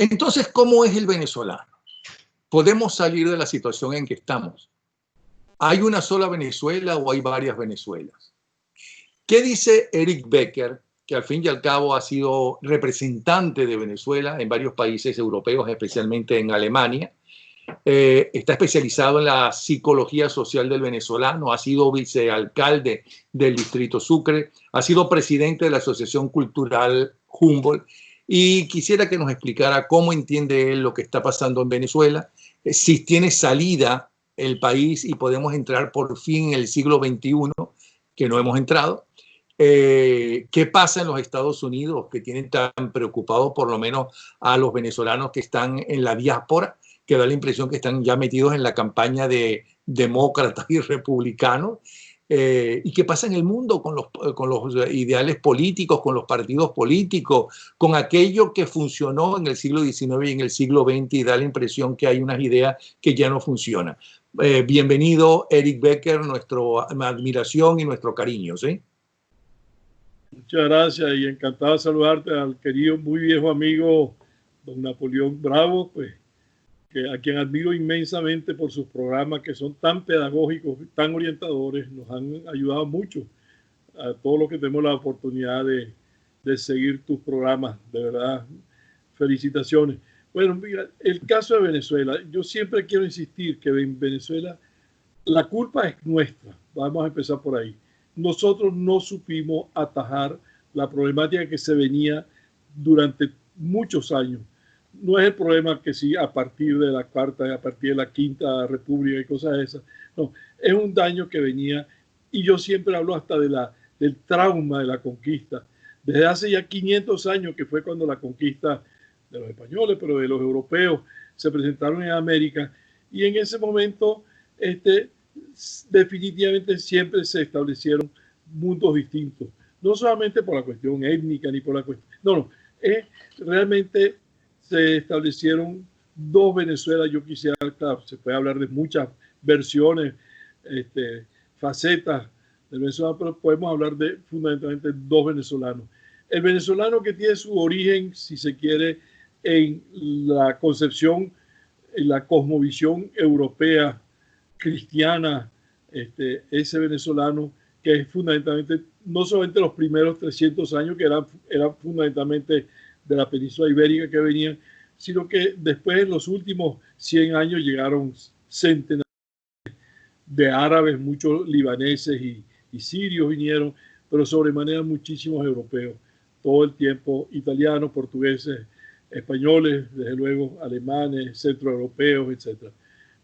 Entonces, ¿cómo es el venezolano? ¿Podemos salir de la situación en que estamos? ¿Hay una sola Venezuela o hay varias Venezuelas? ¿Qué dice Eric Becker, que al fin y al cabo ha sido representante de Venezuela en varios países europeos, especialmente en Alemania? Está especializado en la psicología social del venezolano, ha sido vicealcalde del distrito Sucre, ha sido presidente de la Asociación Cultural Humboldt, y quisiera que nos explicara cómo entiende él lo que está pasando en Venezuela, si tiene salida el país y podemos entrar por fin en el siglo XXI, que no hemos entrado. ¿Qué pasa en los Estados Unidos, que tienen tan preocupados por lo menos a los venezolanos que están en la diáspora, que da la impresión que están ya metidos en la campaña de demócratas y republicanos? ¿Y qué pasa en el mundo con los ideales políticos, con los partidos políticos, con aquello que funcionó en el siglo XIX y en el siglo XX y da la impresión que hay unas ideas que ya no funcionan? Bienvenido, Eric Becker, nuestra admiración y nuestro cariño, ¿sí? Muchas gracias y encantado de saludarte al querido, muy viejo amigo don Napoleón Bravo, pues, a quien admiro inmensamente por sus programas que son tan pedagógicos, tan orientadores, nos han ayudado mucho a todos los que tenemos la oportunidad de seguir tus programas, de verdad, felicitaciones. Bueno, mira, el caso de Venezuela, yo siempre quiero insistir que en Venezuela la culpa es nuestra, vamos a empezar por ahí. Nosotros no supimos atajar la problemática que se venía durante muchos años. No es el problema que sí a partir de la cuarta, a partir de la quinta república y cosas de esas. No, es un daño que venía, y yo siempre hablo hasta del trauma de la conquista. Desde hace ya 500 años, que fue cuando la conquista de los españoles, pero de los europeos, se presentaron en América, y en ese momento definitivamente siempre se establecieron mundos distintos, no solamente por la cuestión étnica ni por la cuestión, realmente se establecieron dos Venezuelas. Yo quisiera, claro, se puede hablar de muchas versiones, facetas del venezolano, pero podemos hablar de fundamentalmente dos venezolanos. El venezolano que tiene su origen, si se quiere, en la concepción, en la cosmovisión europea, cristiana, ese venezolano que es fundamentalmente, no solamente los primeros 300 años que eran fundamentalmente de la península ibérica que venían, sino que después en los últimos 100 años llegaron centenares de árabes, muchos libaneses y sirios vinieron, pero sobremanera muchísimos europeos, todo el tiempo italianos, portugueses, españoles, desde luego alemanes, centroeuropeos, etc.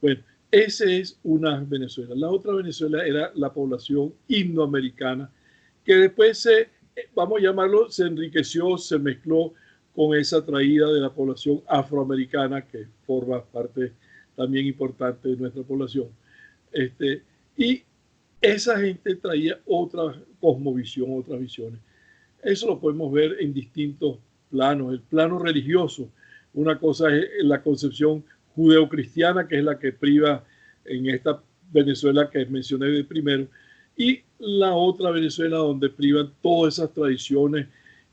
Bueno, esa es una Venezuela. La otra Venezuela era la población indoamericana, que después vamos a llamarlo, se enriqueció, se mezcló con esa traída de la población afroamericana, que forma parte también importante de nuestra población. Y esa gente traía otra cosmovisión, otras visiones. Eso lo podemos ver en distintos planos. El plano religioso, una cosa es la concepción judeocristiana, que es la que priva en esta Venezuela que mencioné de primero, y la otra Venezuela donde privan todas esas tradiciones,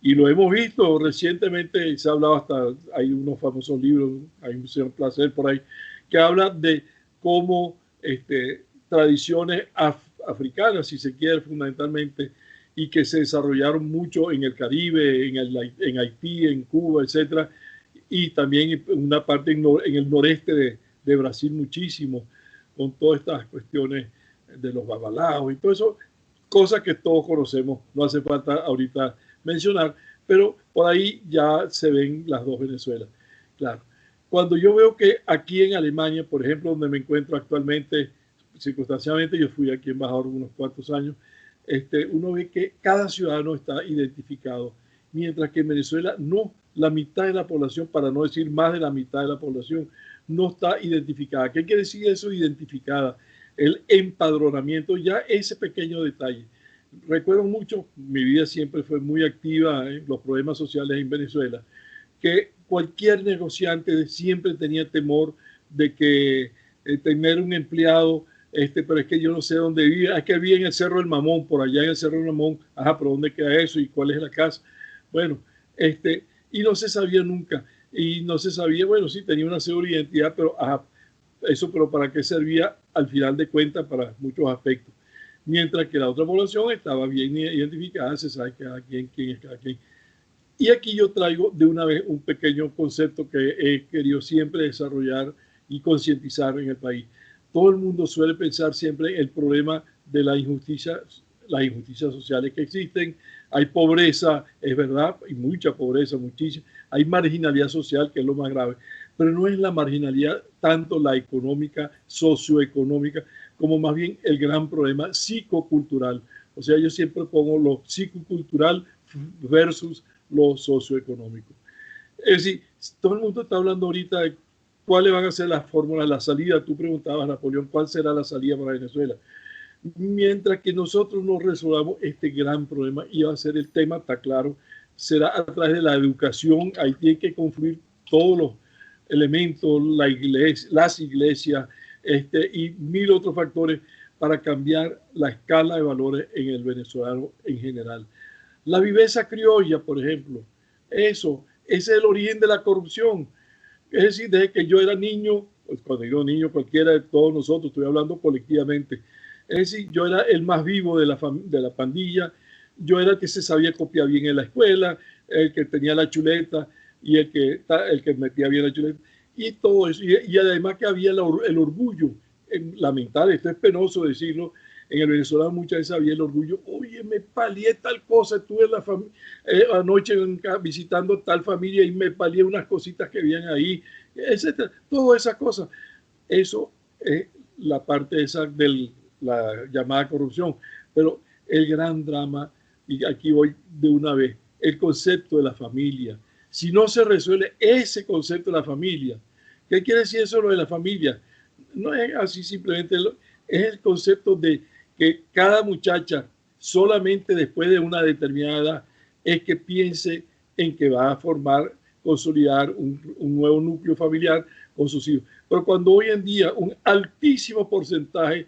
y lo hemos visto recientemente, se ha hablado hasta, hay unos famosos libros, hay un señor Placer por ahí, que habla de cómo tradiciones africanas, si se quiere, fundamentalmente, y que se desarrollaron mucho en el Caribe, en Haití, en Cuba, etcétera, y también una parte en el noreste de Brasil muchísimo, con todas estas cuestiones de los babalaos y todo eso, cosas que todos conocemos, no hace falta ahorita mencionar, pero por ahí ya se ven las dos Venezuelas. Claro, cuando yo veo que aquí en Alemania, por ejemplo, donde me encuentro actualmente, circunstancialmente, yo fui aquí embajador unos cuantos años, uno ve que cada ciudadano está identificado, mientras que en Venezuela no, la mitad de la población, para no decir más de la mitad de la población, no está identificada. ¿Qué quiere decir eso, identificada? El empadronamiento, ya ese pequeño detalle. Recuerdo mucho, mi vida siempre fue muy activa en los problemas sociales en Venezuela, que cualquier negociante siempre tenía temor de que tener un empleado, pero es que yo no sé dónde vive, es que vive en el Cerro del Mamón, por allá en el Cerro del Mamón, ajá, pero ¿dónde queda eso y cuál es la casa? Bueno, y no se sabía nunca. y no se sabía, bueno, sí, tenía una segura identidad, pero pero ¿para qué servía al final de cuentas para muchos aspectos? Mientras que la otra población estaba bien identificada, se sabe quién es cada quien. Y aquí yo traigo de una vez un pequeño concepto que he querido siempre desarrollar y concientizar en el país. Todo el mundo suele pensar siempre en el problema de las injusticias sociales que existen. Hay pobreza, es verdad, hay mucha pobreza, muchísima. Hay marginalidad social, que es lo más grave. Pero no es la marginalidad tanto la económica, socioeconómica, como más bien el gran problema psicocultural. O sea, yo siempre pongo lo psicocultural versus lo socioeconómico. Es decir, todo el mundo está hablando ahorita de cuáles van a ser las fórmulas, la salida. Tú preguntabas, Napoleón, ¿cuál será la salida para Venezuela? Mientras que nosotros no resolvamos este gran problema, y va a ser el tema, está claro, será a través de la educación. Ahí tiene que confluir todos los elementos, las iglesias y mil otros factores para cambiar la escala de valores en el venezolano en general. La viveza criolla, por ejemplo, ese es el origen de la corrupción. Es decir, desde que yo era niño, pues cuando digo niño, cualquiera de todos nosotros, estoy hablando colectivamente, es decir, yo era el más vivo de la pandilla, yo era el que se sabía copiar bien en la escuela, el que tenía la chuleta y el que metía bien la chuleta, y todo eso. Y además que había el orgullo, lamentable, esto es penoso decirlo, en el venezolano muchas veces había el orgullo, oye, me palié tal cosa, estuve anoche visitando tal familia y me palié unas cositas que habían ahí, etcétera. Todas esas cosas. Eso es la parte esa de la llamada corrupción. Pero el gran drama, y aquí voy de una vez, el concepto de la familia. Si no se resuelve ese concepto de la familia, ¿qué quiere decir eso lo de la familia? No es así simplemente, es el concepto de que cada muchacha solamente después de una determinada edad es que piense en que va a consolidar un nuevo núcleo familiar con sus hijos. Pero cuando hoy en día un altísimo porcentaje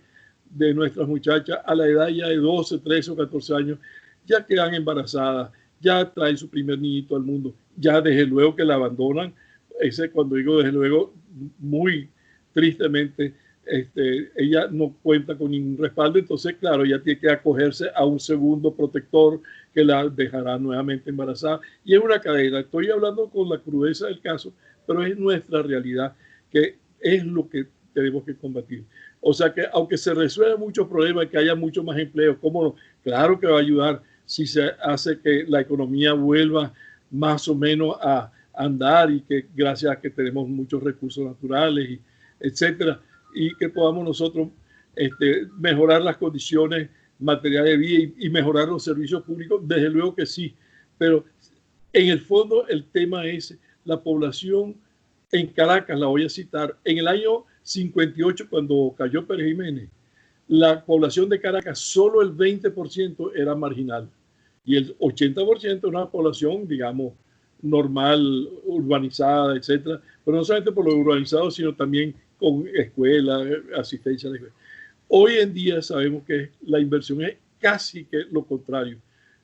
de nuestras muchachas a la edad ya de 12, 13 o 14 años ya quedan embarazadas, ya traen su primer niñito al mundo, ya desde luego que la abandonan, cuando digo desde luego, muy tristemente, ella no cuenta con ningún respaldo, entonces claro, ella tiene que acogerse a un segundo protector que la dejará nuevamente embarazada, y es una cadena. Estoy hablando con la crudeza del caso, pero es nuestra realidad, que es lo que tenemos que combatir. O sea que aunque se resuelvan muchos problemas, que haya mucho más empleo, ¿cómo no? Claro que va a ayudar si se hace que la economía vuelva más o menos a andar, y que gracias a que tenemos muchos recursos naturales, etcétera, y que podamos nosotros mejorar las condiciones materiales de vida y mejorar los servicios públicos, desde luego que sí, pero en el fondo el tema es la población en Caracas. La voy a citar, en el año 58, cuando cayó Pérez Jiménez, la población de Caracas, solo el 20% era marginal, y el 80% una población, digamos, normal, urbanizada, etcétera, pero no solamente por lo urbanizado, sino también con escuelas, asistencia a la escuela. Hoy en día sabemos que la inversión es casi que lo contrario.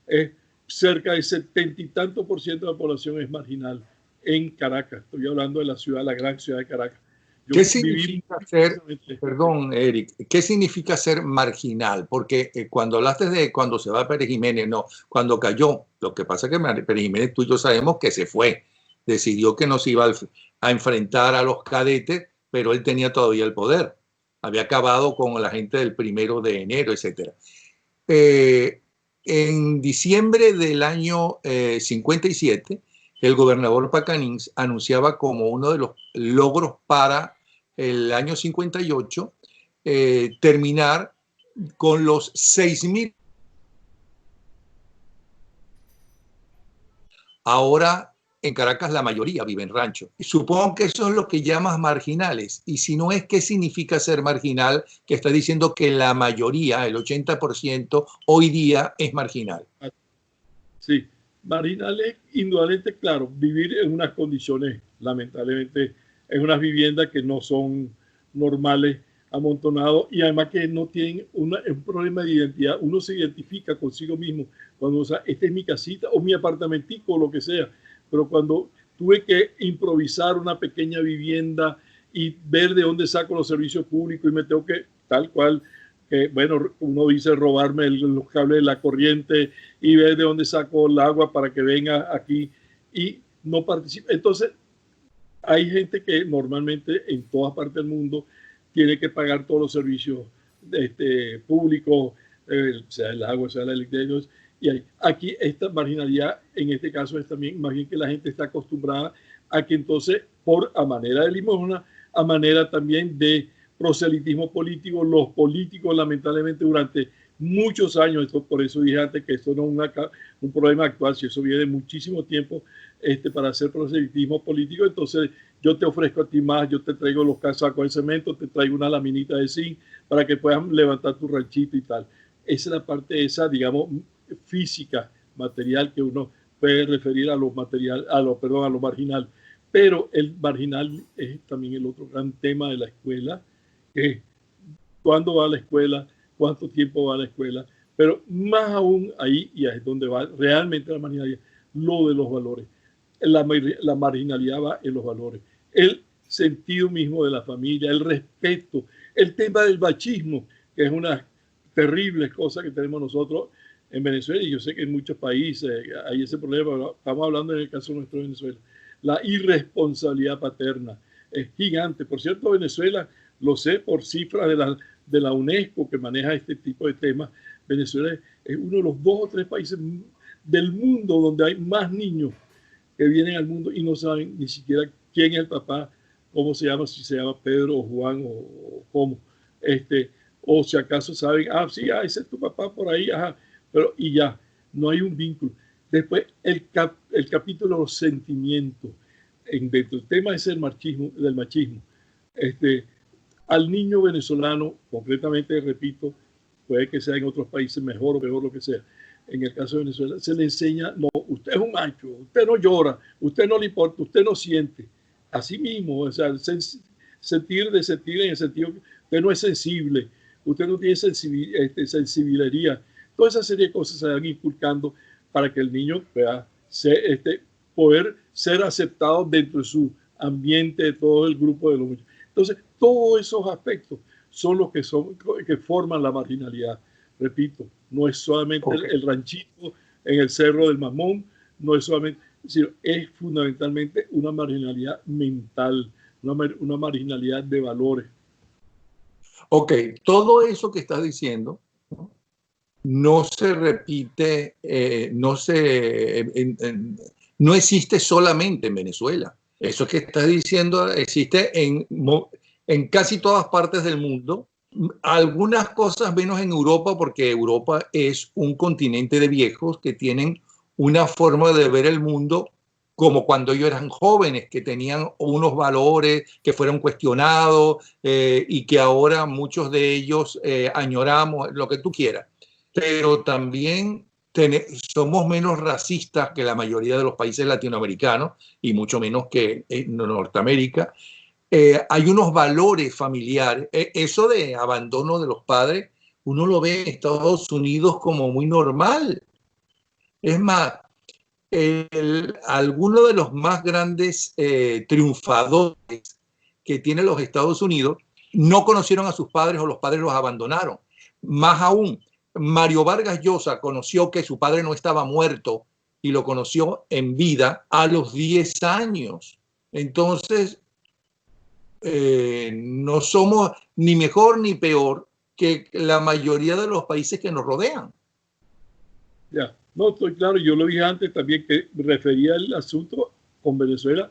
Es cerca del 70 y tanto por ciento de la población es marginal en Caracas. Estoy hablando de la ciudad, la gran ciudad de Caracas. ¿Qué significa ser, perdón, Eric, qué significa ser marginal? Porque cuando hablaste de cuando se va Pérez Jiménez, no, cuando cayó, lo que pasa es que Pérez Jiménez, tú y yo sabemos que se fue, decidió que no se iba a enfrentar a los cadetes, pero él tenía todavía el poder, había acabado con la gente del 1 de enero, etc. En diciembre del año 57, el gobernador Pacanins anunciaba como uno de los logros para el año 58 terminar con los 6.000. Ahora en Caracas la mayoría vive en rancho. Supongo que eso es lo que llamas marginales. Y si no es, ¿qué significa ser marginal? Que está diciendo que la mayoría, el 80%, hoy día es marginal. Sí, marginal es indudablemente, claro, vivir en unas condiciones, lamentablemente, en unas viviendas que no son normales, amontonados, y además que no tienen un problema de identidad. Uno se identifica consigo mismo cuando, o sea, esta es mi casita o mi apartamentico o lo que sea, pero cuando tuve que improvisar una pequeña vivienda y ver de dónde saco los servicios públicos y me tengo que, tal cual, bueno, uno dice robarme los cables de la corriente y ver de dónde saco el agua para que venga aquí y no participe. Entonces, hay gente que normalmente en todas partes del mundo tiene que pagar todos los servicios públicos, sea el agua, sea la electricidad. Y aquí esta marginalidad, en este caso, es también, más bien que la gente está acostumbrada a que entonces, a manera de limosna, a manera también de proselitismo político, los políticos lamentablemente durante muchos años, por eso dije antes que esto no es un problema actual, si eso viene de muchísimo tiempo para hacer proselitismo político, entonces yo te ofrezco a ti más, yo te traigo los sacos de cemento, te traigo una laminita de zinc para que puedas levantar tu ranchito y tal. Esa es la parte esa, digamos, física, material, que uno puede referir a lo material, a lo marginal. Pero el marginal es también el otro gran tema de la escuela, que cuándo va a la escuela, cuánto tiempo va a la escuela, pero más aún ahí, y es donde va realmente la marginalidad, lo de los valores. La marginalidad va en los valores. El sentido mismo de la familia, el respeto, el tema del machismo, que es una terrible cosa que tenemos nosotros en Venezuela, y yo sé que en muchos países hay ese problema, ¿no? Estamos hablando en el caso nuestro de Venezuela. La irresponsabilidad paterna es gigante. Por cierto, Venezuela, lo sé por cifras de la UNESCO que maneja este tipo de temas, Venezuela es uno de los 2 o 3 países del mundo donde hay más niños que vienen al mundo y no saben ni siquiera quién es el papá, cómo se llama, si se llama Pedro o Juan o cómo. O si acaso saben, sí, ese es tu papá por ahí, ajá, pero y ya, no hay un vínculo. Después, el capítulo de los sentimientos, dentro del tema ese del machismo, al niño venezolano, concretamente, repito, puede que sea en otros países mejor o peor, lo que sea. En el caso de Venezuela, se le enseña, no, usted es un macho, usted no llora, usted no le importa, usted no siente. Así mismo, o sea, sentir en el sentido que usted no es sensible, usted no tiene sensibilidad. Toda esa serie de cosas se van inculcando para que el niño pueda poder ser aceptado dentro de su ambiente, de todo el grupo de los muchachos. Entonces, todos esos aspectos son los que forman la marginalidad. Repito, no es solamente el ranchito en el Cerro del Mamón, no es solamente, sino es fundamentalmente una marginalidad mental, una marginalidad de valores. Ok, todo eso que estás diciendo no se repite, no existe solamente en Venezuela. Eso que estás diciendo existe en casi todas partes del mundo. Algunas cosas menos en Europa, porque Europa es un continente de viejos que tienen una forma de ver el mundo como cuando ellos eran jóvenes, que tenían unos valores que fueron cuestionados y que ahora muchos de ellos añoramos, lo que tú quieras. Pero también somos menos racistas que la mayoría de los países latinoamericanos y mucho menos que en Norteamérica. Hay unos valores familiares. Eso de abandono de los padres, uno lo ve en Estados Unidos como muy normal. Es más, algunos de los más grandes triunfadores que tienen los Estados Unidos no conocieron a sus padres o los padres los abandonaron. Más aún, Mario Vargas Llosa conoció que su padre no estaba muerto y lo conoció en vida a los 10 años. Entonces, no somos ni mejor ni peor que la mayoría de los países que nos rodean. Ya, no, estoy claro, yo lo dije antes también que refería el asunto con Venezuela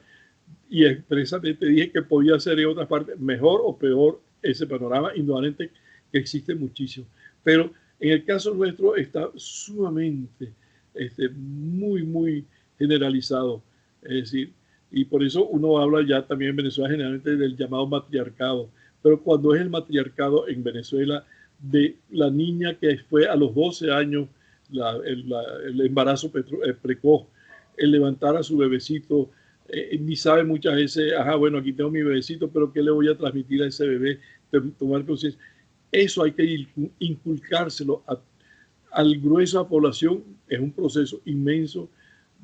y expresamente dije que podía ser en otras partes mejor o peor ese panorama, indudablemente que existe muchísimo. Pero en el caso nuestro está sumamente, muy, muy generalizado. Es decir, y por eso uno habla ya también en Venezuela generalmente del llamado matriarcado. Pero cuando es el matriarcado en Venezuela de la niña que fue a los 12 años, el embarazo precoz, el levantar a su bebecito, ni sabe muchas veces, bueno, aquí tengo mi bebecito, pero ¿qué le voy a transmitir a ese bebé? Tomar conciencia. Eso hay que inculcárselo al grueso de la población. Es un proceso inmenso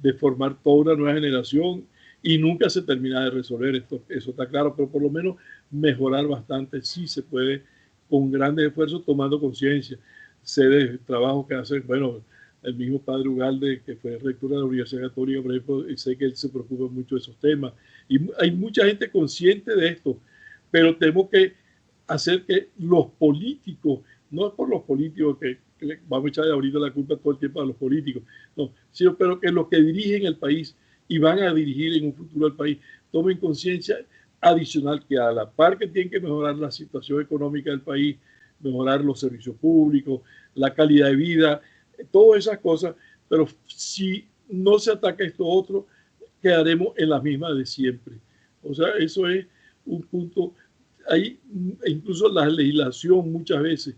de formar toda una nueva generación y nunca se termina de resolver esto, eso está claro, pero por lo menos mejorar bastante sí se puede con grandes esfuerzos, tomando conciencia. Sé de trabajos que hacen, bueno, el mismo padre Ugalde, que fue rector de la Universidad Católica, por ejemplo, y sé que él se preocupa mucho de esos temas. Y hay mucha gente consciente de esto, pero tenemos que hacer que los políticos, no es por los políticos que vamos a echarle ahorita la culpa todo el tiempo a los políticos, no, sino pero que los que dirigen el país y van a dirigir en un futuro el país tomen conciencia adicional que a la par que tienen que mejorar la situación económica del país, mejorar los servicios públicos, la calidad de vida, todas esas cosas, pero si no se ataca esto otro, quedaremos en la misma de siempre. O sea, eso es un punto. Hay incluso la legislación muchas veces,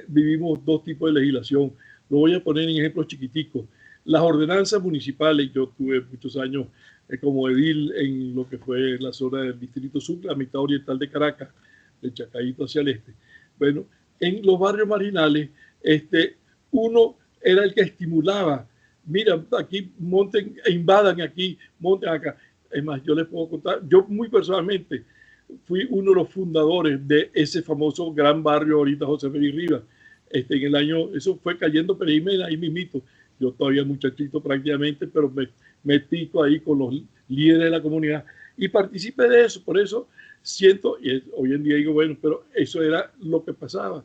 vivimos dos tipos de legislación. Lo voy a poner en ejemplos chiquiticos. Las ordenanzas municipales, yo tuve muchos años como edil en lo que fue la zona del Distrito Sur, la mitad oriental de Caracas, de Chacaíto hacia el este. Bueno, en los barrios marginales, uno era el que estimulaba, mira, aquí monten, invadan aquí, monten acá. Es más, yo les puedo contar, yo muy personalmente fui uno de los fundadores de ese famoso gran barrio ahorita José Félix Rivas. En el año, eso fue cayendo Pereira, ahí mismito. Yo todavía muchachito prácticamente, pero me metí ahí con los líderes de la comunidad y participé de eso. Por eso siento, y hoy en día digo, bueno, pero eso era lo que pasaba,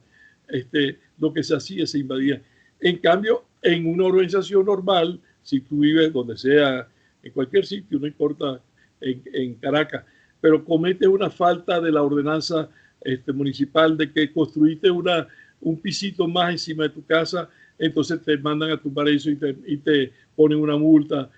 lo que se hacía, se invadía. En cambio, en una organización normal, si tú vives donde sea, en cualquier sitio, no importa, en Caracas, pero cometes una falta de la ordenanza municipal de que construiste un pisito más encima de tu casa, entonces te mandan a tumbar eso y te ponen una multa.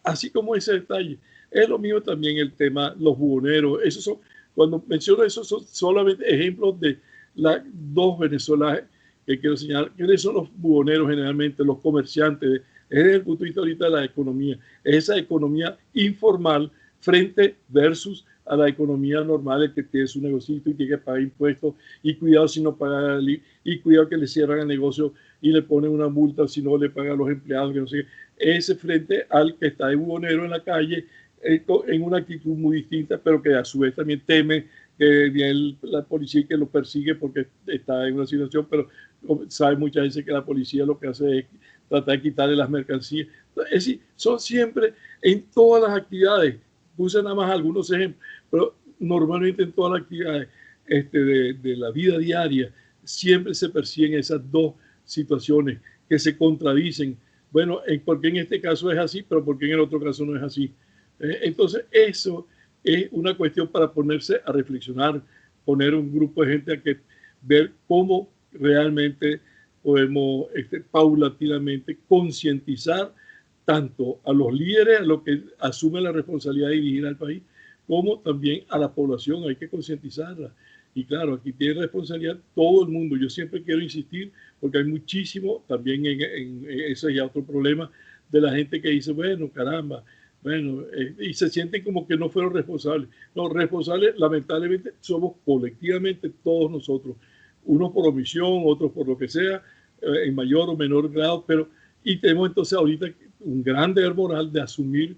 Así como ese detalle. Es lo mismo también el tema, los buhoneros. Esos son, cuando menciono eso, son solamente ejemplos de las dos Venezuelas que quiero señalar. ¿Quiénes son los buhoneros generalmente? Los comerciantes. Es desde el punto de vista ahorita de la economía. Es esa economía informal frente versus a la economía normal, el que tiene su negocito y tiene que pagar impuestos, y cuidado si no paga, y cuidado que le cierran el negocio y le ponen una multa si no le pagan a los empleados, que no sé qué. Ese frente al que está de buhonero en la calle, en una actitud muy distinta, pero que a su vez también teme que viene la policía y que lo persigue porque está en una situación, pero sabe muchas veces que la policía lo que hace es tratar de quitarle las mercancías. Es decir, son siempre en todas las actividades. Puse nada más algunos ejemplos, pero normalmente en todas las actividades de la vida diaria siempre se persiguen esas dos situaciones que se contradicen. Bueno, porque en este caso es así, pero porque en el otro caso no es así. Entonces, eso es una cuestión para ponerse a reflexionar, poner un grupo de gente a que ver cómo realmente podemos paulatinamente concientizar tanto a los líderes, a los que asumen la responsabilidad de dirigir al país, como también a la población. Hay que concientizarla. Y claro, aquí tiene responsabilidad todo el mundo. Yo siempre quiero insistir, porque hay muchísimo, también ese es ya otro problema, de la gente que dice, bueno, caramba, bueno, y se sienten como que no fueron responsables. No, responsables lamentablemente somos colectivamente todos nosotros, unos por omisión, otros por lo que sea, en mayor o menor grado, pero y tenemos entonces ahorita un gran deber moral de asumir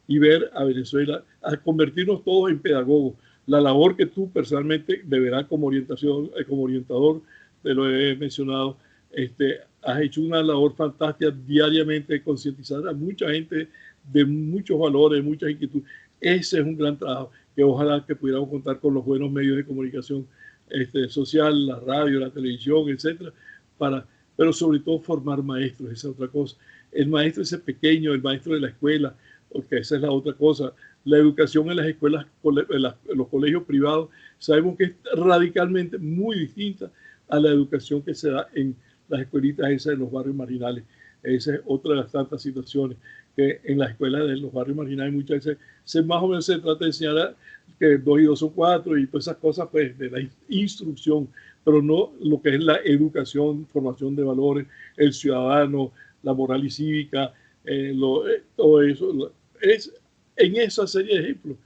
y ver a Venezuela, a convertirnos todos en pedagogos. La labor que tú personalmente deberás como orientación, como orientador, te lo he mencionado, has hecho una labor fantástica diariamente de concientizar a mucha gente de muchos valores, muchas inquietudes. Ese es un gran trabajo que ojalá que pudiéramos contar con los buenos medios de comunicación social, la radio, la televisión, etcétera, pero sobre todo formar maestros, esa es otra cosa. El maestro ese pequeño, el maestro de la escuela, porque esa es la otra cosa. La educación en las escuelas, en los colegios privados, sabemos que es radicalmente muy distinta a la educación que se da en las escuelitas esas de los barrios marginales. Esa es otra de las tantas situaciones que en las escuelas de los barrios marginales muchas veces más o menos se trata de enseñar que 2 y 2 son 4 y todas esas cosas pues de la instrucción, pero no lo que es la educación, formación de valores, el ciudadano, la moral y cívica, todo eso. Es en esa serie de ejemplos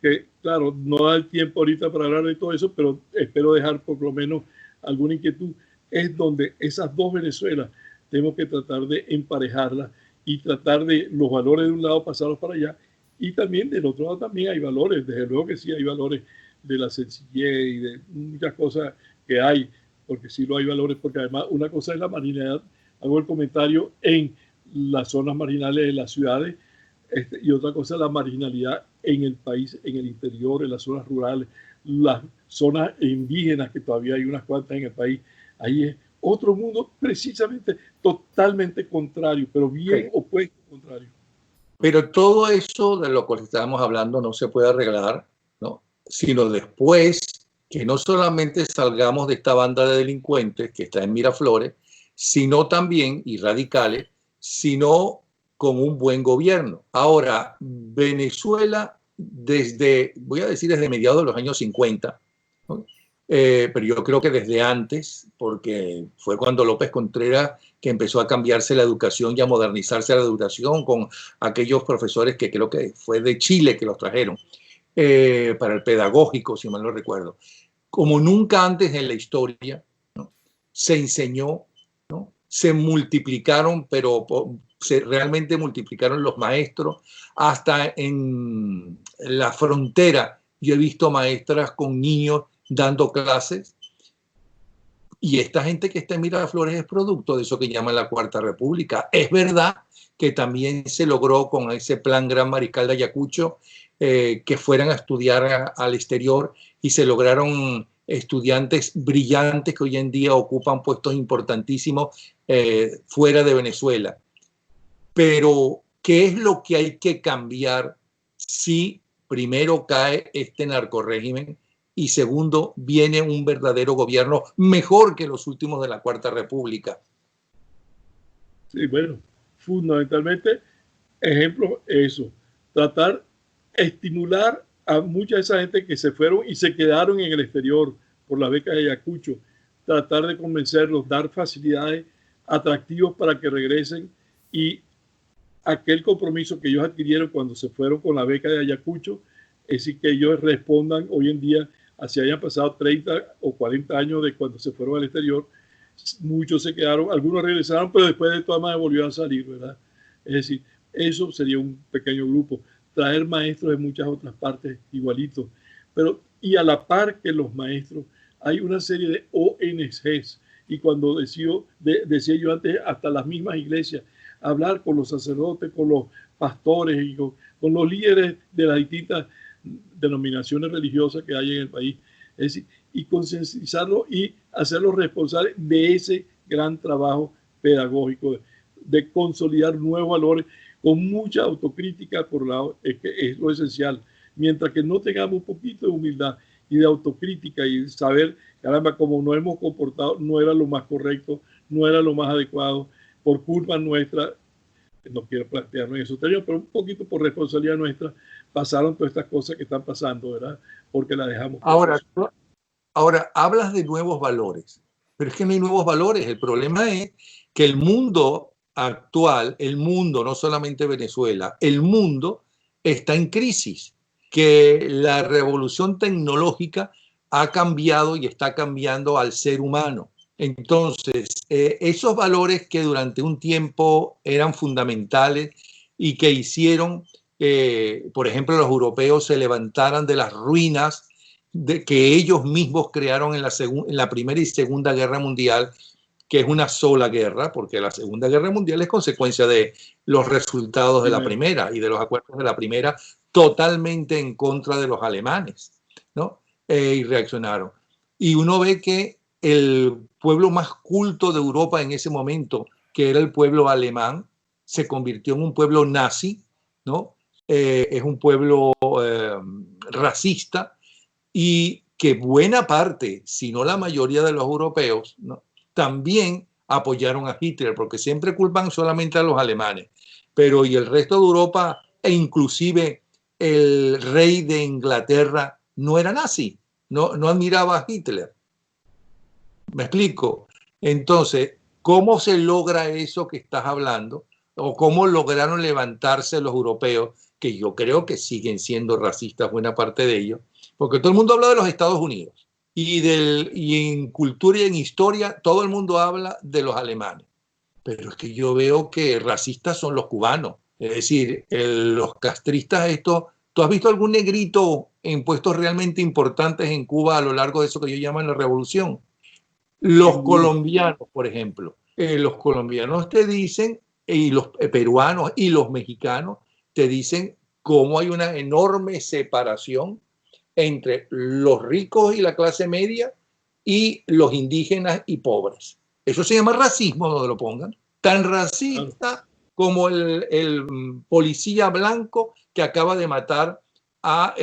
que, claro, no da el tiempo ahorita para hablar de todo eso, pero espero dejar por lo menos alguna inquietud. Es donde esas dos Venezuelas tenemos que tratar de emparejarlas y tratar de los valores de un lado pasarlos para allá Y también del otro lado también hay valores, desde luego que sí hay valores de la sencillez y de muchas cosas que hay, porque sí lo hay valores, porque además una cosa es la marginalidad, hago el comentario en las zonas marginales de las ciudades, y otra cosa es la marginalidad en el país, en el interior, en las zonas rurales, las zonas indígenas, que todavía hay unas cuantas en el país. Ahí es otro mundo precisamente totalmente contrario, pero bien opuesto contrario. Pero todo eso de lo que estábamos hablando no se puede arreglar, ¿no? Sino después que no solamente salgamos de esta banda de delincuentes que está en Miraflores, sino también, y radicales, sino con un buen gobierno. Ahora, Venezuela, voy a decir desde mediados de los años 50, ¿no? Pero yo creo que desde antes, porque fue cuando López Contreras que empezó a cambiarse la educación y a modernizarse la educación con aquellos profesores que creo que fue de Chile que los trajeron, para el pedagógico, si mal no recuerdo. Como nunca antes en la historia, ¿no? Se enseñó, ¿no? Se multiplicaron, pero realmente multiplicaron los maestros. Hasta en la frontera yo he visto maestras con niños dando clases. Y esta gente que está en Miraflores es producto de eso que llaman la Cuarta República. Es verdad que también se logró con ese plan Gran Mariscal de Ayacucho que fueran a estudiar al exterior y se lograron estudiantes brillantes que hoy en día ocupan puestos importantísimos fuera de Venezuela. Pero, ¿qué es lo que hay que cambiar si primero cae este narcorrégimen y segundo viene un verdadero gobierno mejor que los últimos de la Cuarta República? Sí, bueno, fundamentalmente, ejemplo, eso, tratar, estimular a mucha de esa gente que se fueron y se quedaron en el exterior por la beca de Ayacucho, tratar de convencerlos, dar facilidades, atractivos para que regresen, y aquel compromiso que ellos adquirieron cuando se fueron con la beca de Ayacucho, es decir, que ellos respondan hoy en día, así hayan pasado 30 o 40 años de cuando se fueron al exterior. Muchos se quedaron, algunos regresaron, pero después de todas maneras volvieron a salir, ¿verdad? Es decir, eso sería un pequeño grupo. Traer maestros de muchas otras partes igualitos. Pero, y a la par que los maestros, hay una serie de ONGs, y cuando decía yo antes, hasta las mismas iglesias, hablar con los sacerdotes, con los pastores y con los líderes de las distintas denominaciones religiosas que hay en el país. Es decir, y concientizarlos y hacerlos responsables de ese gran trabajo pedagógico, de consolidar nuevos valores con mucha autocrítica por lado, es que es lo esencial. Mientras que no tengamos un poquito de humildad y de autocrítica y saber, caramba, como nos hemos comportado, no era lo más correcto, no era lo más adecuado, por culpa nuestra, no quiero plantearnos en esos términos, pero un poquito por responsabilidad nuestra, pasaron todas estas cosas que están pasando, ¿verdad? Porque las dejamos. Ahora, hablas de nuevos valores, pero es que no hay nuevos valores. El problema es que el mundo actual, el mundo, no solamente Venezuela, el mundo está en crisis, que la revolución tecnológica ha cambiado y está cambiando al ser humano. Entonces, esos valores que durante un tiempo eran fundamentales y que hicieron, por ejemplo, los europeos se levantaran de las ruinas que ellos mismos crearon en la Primera y Segunda Guerra Mundial, que es una sola guerra, porque la Segunda Guerra Mundial es consecuencia de los resultados de la Primera y de los acuerdos de la Primera, totalmente en contra de los alemanes, ¿no? Y reaccionaron. Y uno ve que el pueblo más culto de Europa en ese momento, que era el pueblo alemán, se convirtió en un pueblo nazi, ¿no? Es un pueblo racista, y que buena parte, si no la mayoría de los europeos, ¿no?, también apoyaron a Hitler, porque siempre culpan solamente a los alemanes, pero y el resto de Europa, e inclusive el rey de Inglaterra no era nazi, no admiraba a Hitler. ¿Me explico? Entonces, ¿cómo se logra eso que estás hablando? ¿O cómo lograron levantarse los europeos, que yo creo que siguen siendo racistas buena parte de ellos? Porque todo el mundo habla de los Estados Unidos y en cultura y en historia todo el mundo habla de los alemanes. Pero es que yo veo que racistas son los cubanos, Es decir, los castristas, esto, ¿tú has visto algún negrito en puestos realmente importantes en Cuba a lo largo de eso que ellos llaman la revolución? Los colombianos, por ejemplo, los colombianos te dicen, y los peruanos y los mexicanos te dicen cómo hay una enorme separación entre los ricos y la clase media y los indígenas y pobres. Eso se llama racismo, donde lo pongan. Tan racista como el policía blanco que acaba de matar al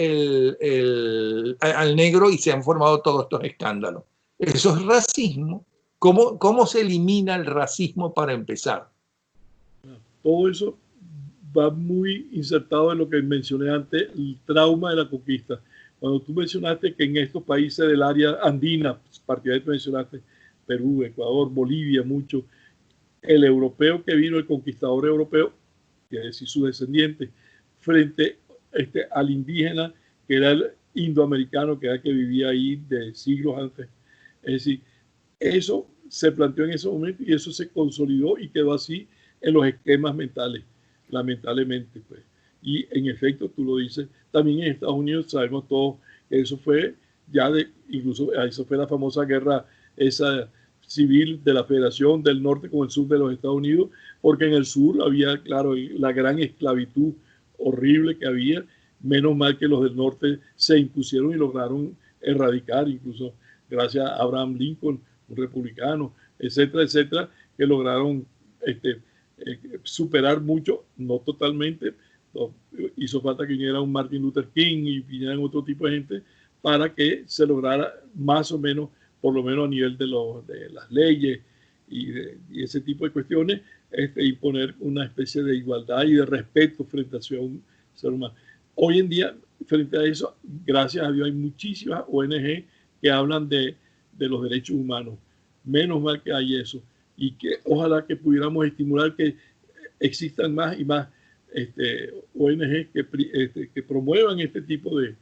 negro y se han formado todos estos escándalos. Eso es racismo. ¿Cómo se elimina el racismo para empezar? Todo eso va muy insertado en lo que mencioné antes, el trauma de la conquista. Cuando tú mencionaste que en estos países del área andina, particularmente mencionaste Perú, Ecuador, Bolivia, mucho, el europeo que vino, el conquistador europeo, quiere decir su descendiente, frente al indígena, que era el indoamericano, que era el que vivía ahí de siglos antes. Es decir, eso se planteó en ese momento y eso se consolidó y quedó así en los esquemas mentales, lamentablemente, pues. Y en efecto, tú lo dices, también en Estados Unidos sabemos todos que eso fue incluso eso fue la famosa guerra esa civil de la Federación del Norte con el sur de los Estados Unidos, porque en el sur había, claro, la gran esclavitud horrible que había. Menos mal que los del norte se impusieron y lograron erradicar, incluso gracias a Abraham Lincoln, un republicano, etcétera, etcétera, que lograron superar mucho, no totalmente. No, hizo falta que viniera un Martin Luther King y vinieran otro tipo de gente para que se lograra más o menos, por lo menos a nivel de las leyes y ese tipo de cuestiones, imponer una especie de igualdad y de respeto frente a un ser humano. Hoy en día, frente a eso, gracias a Dios, hay muchísimas ONG que hablan de los derechos humanos. Menos mal que hay eso. Y que ojalá que pudiéramos estimular que existan más y más ONG que promuevan este tipo de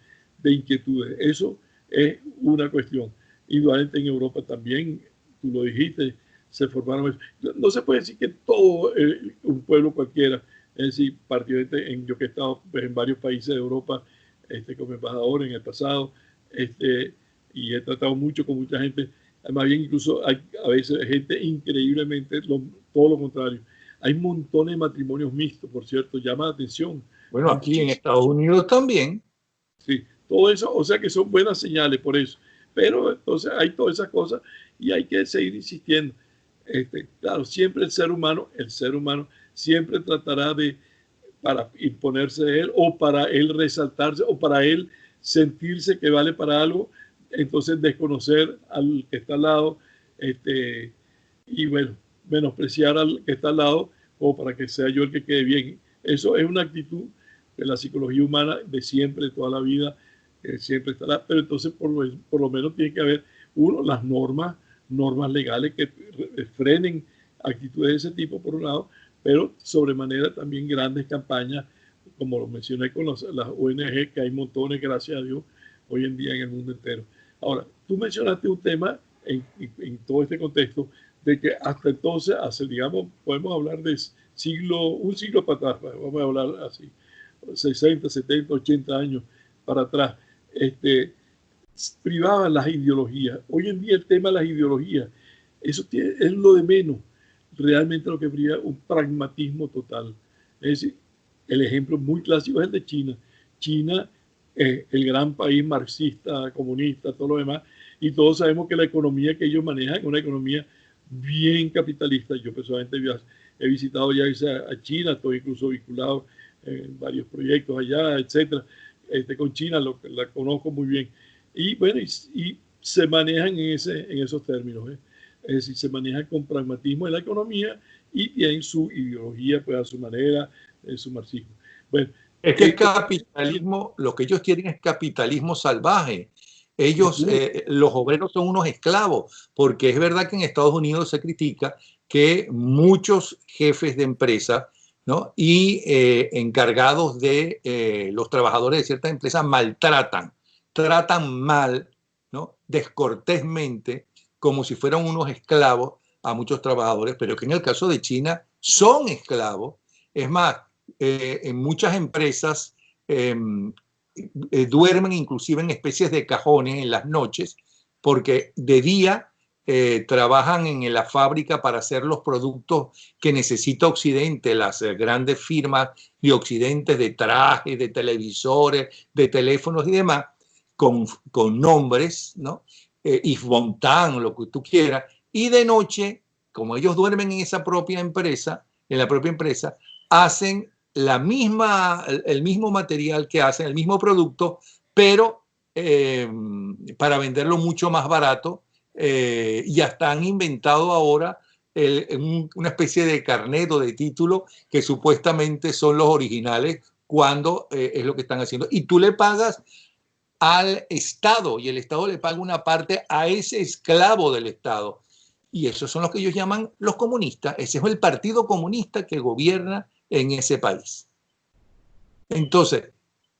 inquietudes. Eso es una cuestión. Igualmente en Europa también, tú lo dijiste, se formaron. No se puede decir que todo un pueblo cualquiera, es decir, particularmente yo que he estado en varios países de Europa como embajador en el pasado, y he tratado mucho con mucha gente. Más bien, incluso hay a veces gente increíblemente todo lo contrario. Hay montones de matrimonios mixtos, por cierto, llama la atención. Bueno, aquí en Estados Unidos también. Sí, todo eso, o sea que son buenas señales por eso. Pero entonces hay todas esas cosas y hay que seguir insistiendo. Claro, siempre el ser humano siempre tratará para imponerse de él o para él resaltarse o para él sentirse que vale para algo, entonces desconocer al que está al lado y bueno, menospreciar al que está al lado como para que sea yo el que quede bien. Eso es una actitud de la psicología humana de siempre, de toda la vida, siempre estará, pero entonces por lo menos tiene que haber, las normas legales que frenen actitudes de ese tipo, por un lado, pero sobremanera también grandes campañas, como lo mencioné con las ONG, que hay montones, gracias a Dios, hoy en día en el mundo entero. Ahora, tú mencionaste un tema en todo este contexto, de que hasta entonces, digamos, podemos hablar de un siglo para atrás, vamos a hablar así, 60, 70, 80 años para atrás, privaban las ideologías. Hoy en día el tema de las ideologías, eso es lo de menos. Realmente lo que brilla es un pragmatismo total. Es decir, el ejemplo muy clásico es el de China. China es el gran país marxista, comunista, todo lo demás, y todos sabemos que la economía que ellos manejan es una economía bien capitalista. Yo personalmente he visitado ya a China, estoy incluso vinculado en varios proyectos allá, etcétera. Con China la conozco muy bien. Y bueno, y se manejan en esos términos. Es decir, se manejan con pragmatismo en la economía y tienen su ideología, pues a su manera, su marxismo. Bueno, es que el capitalismo, lo que ellos tienen es capitalismo salvaje. Ellos, los obreros son unos esclavos, porque es verdad que en Estados Unidos se critica que muchos jefes de empresa, ¿no? y encargados de los trabajadores de ciertas empresas tratan mal, ¿no? descortésmente, como si fueran unos esclavos a muchos trabajadores, pero que en el caso de China son esclavos. Es más, en muchas empresas duermen inclusive en especies de cajones en las noches, porque de día trabajan en la fábrica para hacer los productos que necesita Occidente, las grandes firmas de Occidente de trajes, de televisores, de teléfonos y demás, con nombres, ¿no? Yves Montand, lo que tú quieras, y de noche, como ellos duermen en esa propia empresa, hacen el mismo material que hacen, el mismo producto, pero para venderlo mucho más barato. Ya están inventado ahora una especie de carnet o de título que supuestamente son los originales cuando es lo que están haciendo. Y tú le pagas al Estado y el Estado le paga una parte a ese esclavo del Estado. Y esos son los que ellos llaman los comunistas. Ese es el Partido Comunista que gobierna en ese país. Entonces,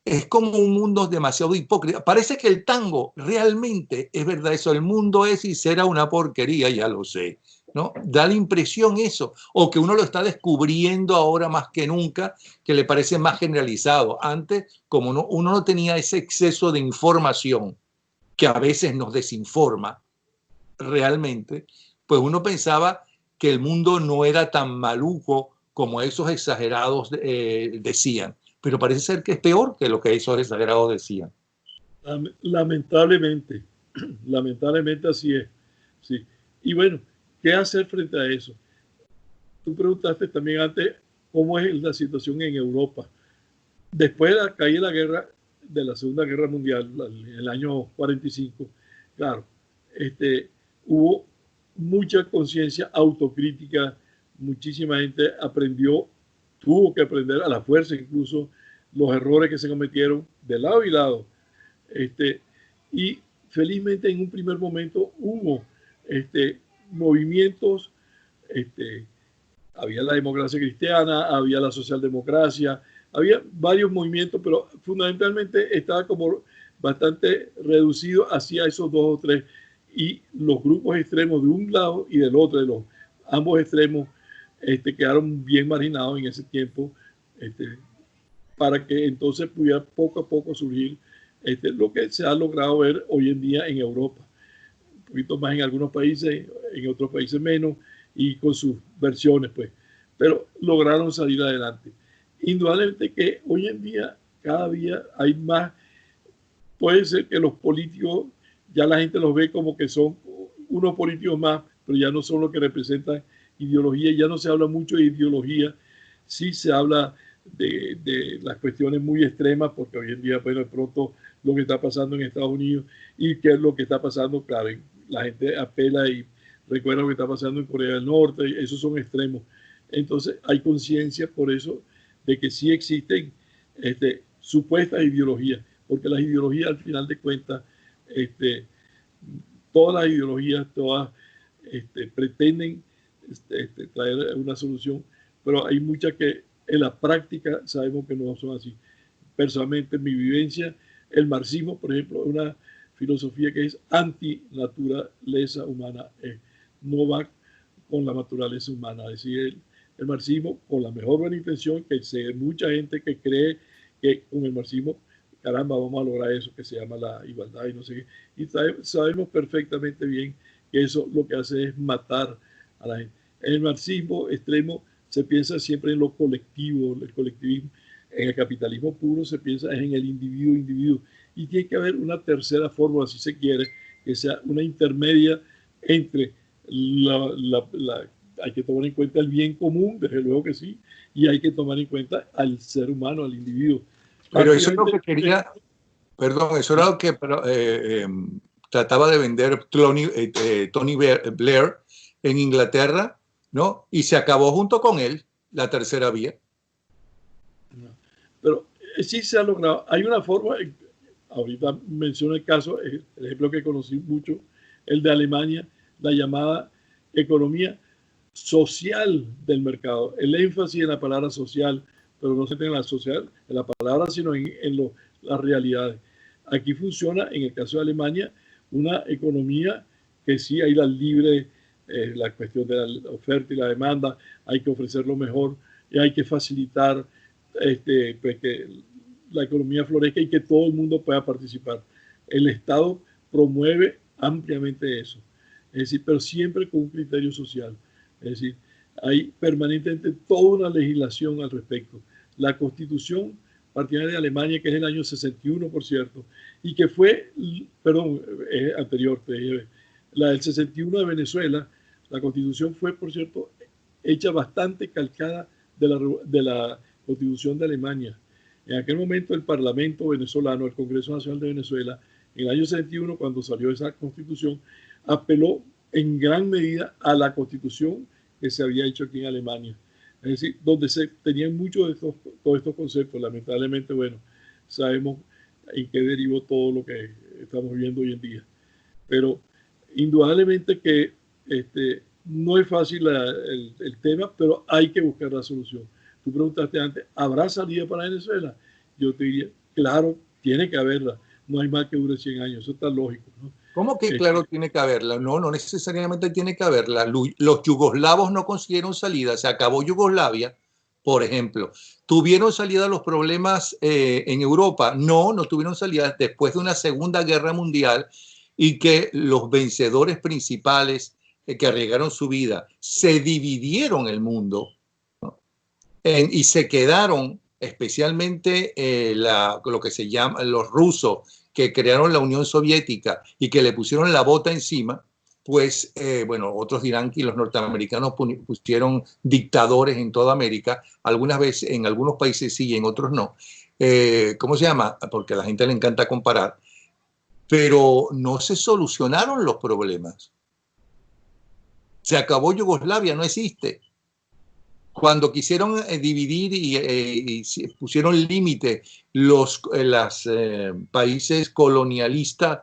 es como un mundo demasiado hipócrita. Parece que el tango realmente es verdad eso. El mundo es y será una porquería, ya lo sé, ¿no? Da la impresión eso. O que uno lo está descubriendo ahora más que nunca, que le parece más generalizado. Antes, como uno no tenía ese exceso de información que a veces nos desinforma realmente, pues uno pensaba que el mundo no era tan maluco como esos exagerados decían. Pero parece ser que es peor que lo que esos exagerados decían. Lamentablemente, lamentablemente así es. Sí. Y bueno, ¿qué hacer frente a eso? Tú preguntaste también antes cómo es la situación en Europa. Después de la caída de la guerra, de la Segunda Guerra Mundial, en el año 45, claro, hubo mucha conciencia autocrítica, muchísima gente tuvo que aprender a la fuerza incluso los errores que se cometieron de lado y lado. Y felizmente en un primer momento hubo movimientos, había la democracia cristiana, había la socialdemocracia, había varios movimientos, pero fundamentalmente estaba como bastante reducido hacia esos dos o tres, y los grupos extremos de un lado y del otro, de ambos extremos, quedaron bien marginados en ese tiempo, para que entonces pudiera poco a poco surgir lo que se ha logrado ver hoy en día en Europa. Un poquito más en algunos países, en otros países menos, y con sus versiones, pues. Pero lograron salir adelante. Indudablemente que hoy en día, cada día hay más. Puede ser que los políticos, ya la gente los ve como que son unos políticos más, pero ya no son los que representan ideología, ya no se habla mucho de ideología, sí se habla de las cuestiones muy extremas, porque hoy en día, bueno, de pronto lo que está pasando en Estados Unidos y qué es lo que está pasando, claro, la gente apela y recuerda lo que está pasando en Corea del Norte, y esos son extremos. Entonces hay conciencia por eso de que sí existen supuestas ideologías, porque las ideologías al final de cuentas, todas las ideologías, todas pretenden traer una solución, pero hay muchas que en la práctica sabemos que no son así. Personalmente, en mi vivencia, el marxismo, por ejemplo, es una filosofía que es antinaturaleza humana, no va con la naturaleza humana. Es decir, el marxismo, con la mejor buena intención, que hay mucha gente que cree que con el marxismo, caramba, vamos a lograr eso que se llama la igualdad y no sé qué. Y sabemos perfectamente bien que eso lo que hace es matar a la gente. En el marxismo extremo se piensa siempre en lo colectivo, el colectivismo. En el capitalismo puro se piensa en el individuo. Y tiene que haber una tercera fórmula, si se quiere, que sea una intermedia entre hay que tomar en cuenta el bien común, desde luego que sí, y hay que tomar en cuenta al ser humano, al individuo. Pero eso es lo que quería, perdón, eso era lo que trataba de vender Tony Blair en Inglaterra, ¿no? Y se acabó junto con él la tercera vía. Pero sí se ha logrado. Hay una forma, ahorita menciono el caso, el ejemplo que conocí mucho, el de Alemania, la llamada economía social del mercado. El énfasis en la palabra social, pero no se tiene en la palabra, sino en las realidades. Aquí funciona, en el caso de Alemania, una economía que sí hay la libre, la cuestión de la oferta y la demanda, hay que ofrecer lo mejor y hay que facilitar pues que la economía florezca y que todo el mundo pueda participar. El Estado promueve ampliamente eso, es decir, pero siempre con un criterio social. Es decir, hay permanentemente toda una legislación al respecto. La Constitución partidaria de Alemania, que es del año 61, por cierto, y que fue, perdón, anterior, la del 61 de Venezuela, la Constitución fue, por cierto, hecha bastante calcada de la Constitución de Alemania. En aquel momento el Parlamento venezolano, el Congreso Nacional de Venezuela, en el año 61, cuando salió esa Constitución, apeló en gran medida a la Constitución que se había hecho aquí en Alemania. Es decir, donde se tenían muchos de todos estos conceptos. Lamentablemente, bueno, sabemos en qué derivó todo lo que estamos viendo hoy en día. Pero indudablemente que no es fácil el tema, pero hay que buscar la solución. Tú preguntaste antes, ¿habrá salida para Venezuela? Yo te diría, claro, tiene que haberla. No hay más que dure 100 años, eso está lógico, ¿no? ¿Cómo que claro tiene que haberla? No, no necesariamente tiene que haberla. Los yugoslavos no consiguieron salida, se acabó Yugoslavia, por ejemplo. ¿Tuvieron salida los problemas en Europa? No, no tuvieron salida después de una Segunda Guerra Mundial y que los vencedores principales que arriesgaron su vida se dividieron el mundo, ¿no? Y se quedaron especialmente lo que se llama los rusos, que crearon la Unión Soviética y que le pusieron la bota encima, pues, bueno, otros dirán que los norteamericanos pusieron dictadores en toda América, algunas veces en algunos países sí, en otros no. ¿Cómo se llama? Porque a la gente le encanta comparar, pero no se solucionaron los problemas. Se acabó Yugoslavia, no existe. Cuando quisieron dividir y pusieron límite los países colonialistas